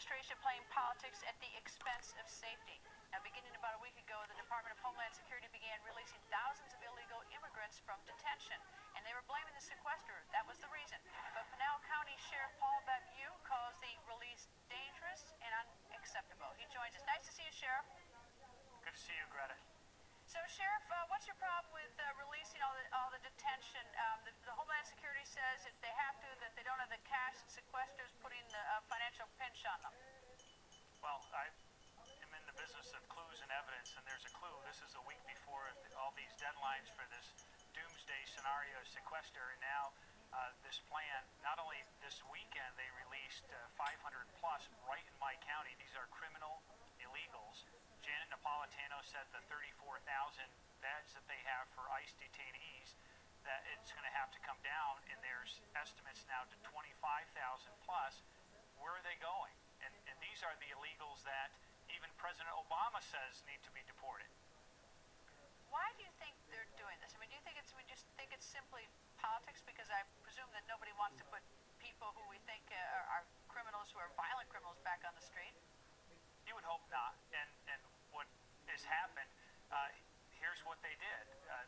administration playing politics at the expense of safety. Now, beginning about a week ago, the Department of Homeland Security began releasing thousands of illegal immigrants from detention, and they were blaming the sequester. That was the reason. But Pinal County Sheriff Paul Baptiste calls the release dangerous and unacceptable. He joins us. Nice to see you, Sheriff. Good to see you, Greta. So, Sheriff, what's your problem with releasing all the detention? The Homeland Security says if they have to, that they don't have the cash, sequesters putting the financial pinch on them. Well, I am in the business of clues and evidence, and there's a clue. This is a week before all these deadlines for this doomsday scenario sequester, and now this plan. Not only this weekend, they released 500 plus right in my county. These are criminal illegals. Janet Napolitano said the 34,000 beds that they have for ICE detainees, that it's going to have to come down, and there's estimates now to 25,000 plus. Where are they going? And these are the illegals that even President Obama says need to be deported. Why do you think they're doing this? I mean, do you think we just think it's simply politics? Because I presume that nobody wants to put people who we think are criminals, who are violent criminals, back on the street. You would hope not. And what has happened, here's what they did.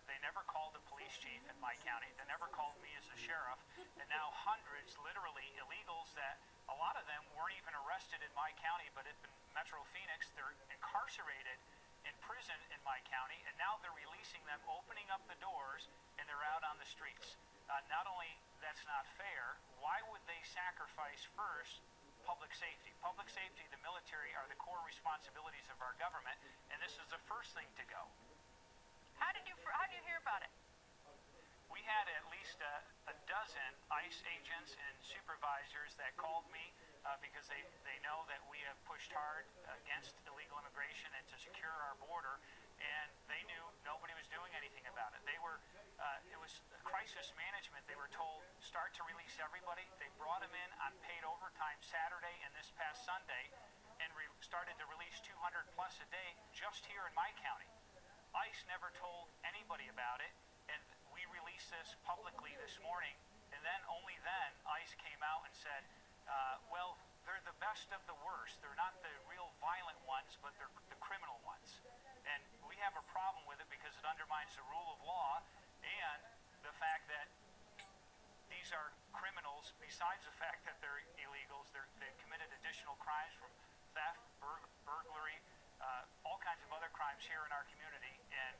They never called the police chief in my county. They never called me as a sheriff. And now hundreds, literally, illegals that a lot of them weren't even arrested in my county, but in Metro Phoenix, they're incarcerated in prison in my county, and now they're releasing them, opening up the doors, and they're out on the streets. Not only that's not fair, why would they sacrifice first public safety? Public safety, the military, are the core responsibilities of our government, and this is the first thing to go. How did you hear about it? We had at least a dozen ICE agents and supervisors that called me because they know that we have pushed hard against illegal immigration and to secure our border, and they knew nobody was doing anything about it. They were, it was crisis management. They were told, start to release everybody. They brought them in on paid overtime Saturday and this past Sunday, and started to release 200 plus a day just here in my county. ICE never told anybody about it, and we released this publicly this morning, and then only then ICE came out and said, well, they're the best of the worst. They're not the real violent ones, but they're the criminal ones. And we have a problem with it because it undermines the rule of law and the fact that these are criminals, besides the fact that they're illegals. They've committed additional crimes from theft, burglary, all kinds of other crimes here in our community, and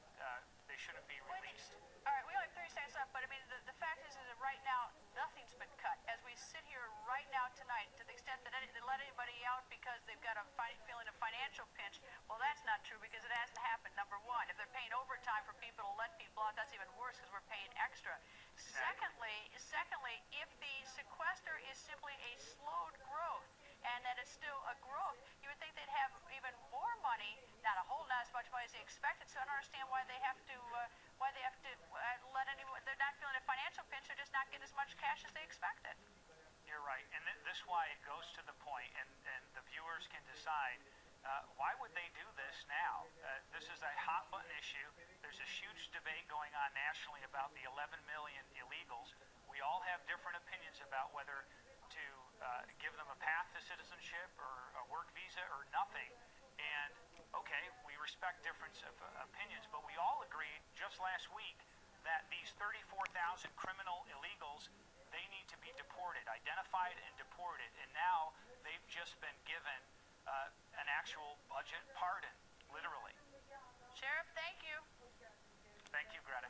they shouldn't be released. All right, we only have 30 seconds left, but I mean, the fact is that right now, nothing's been cut. As we sit here right now tonight, to the extent that they let anybody out because they've got a feeling of financial pinch, well, that's not true because it hasn't happened, number one. If they're paying overtime for people to let people out, that's even worse because we're paying extra. Exactly. Secondly, if the sequester is simply a slowed growth, and that it's still a growth, you would think they'd have even more money, not as much money as they expected, so I don't understand why they have to let anyone, they're not feeling a financial pinch, they're just not getting as much cash as they expected. You're right, and this is why it goes to the point, and the viewers can decide, why would they do this now? This is a hot button issue. There's a huge debate going on nationally about the 11 million illegals. We all have different opinions about whether to give them a path to citizenship or a work visa or nothing. And okay, we respect difference of opinions, but we all agreed just last week that these 34,000 criminal illegals, they need to be deported, identified and deported, and now they've just been given an actual budget pardon, literally. Sheriff, thank you. Thank you, Greta.